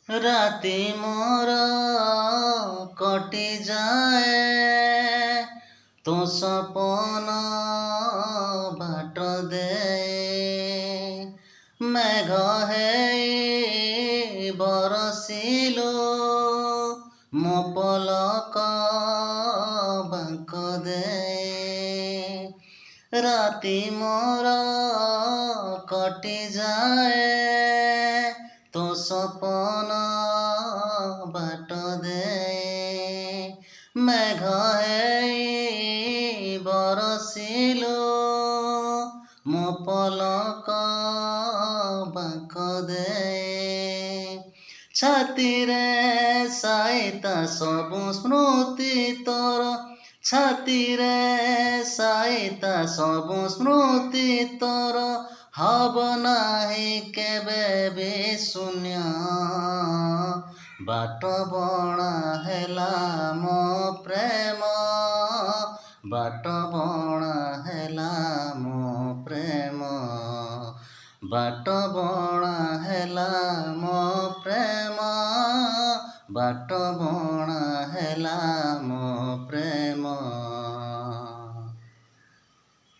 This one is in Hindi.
राति मोर कटि जाए तो सपन बाट दे मेघ हे बरसिलो मो पलक बांक दे राति मोर कटि जाए तो सपन बाट दे मेघ हे बरसिलो मो पलक बांक दे छाती रे साइता सबु स्मृति तोर छाती रे साइता सबु स्मृति तोर हब नाही केबे भी शून्य बाट बणा हेला मो प्रेम बाट बणा हेला मो प्रेम बाट बणा हेला मो प्रेम बाट बणा हेला मो प्रेम।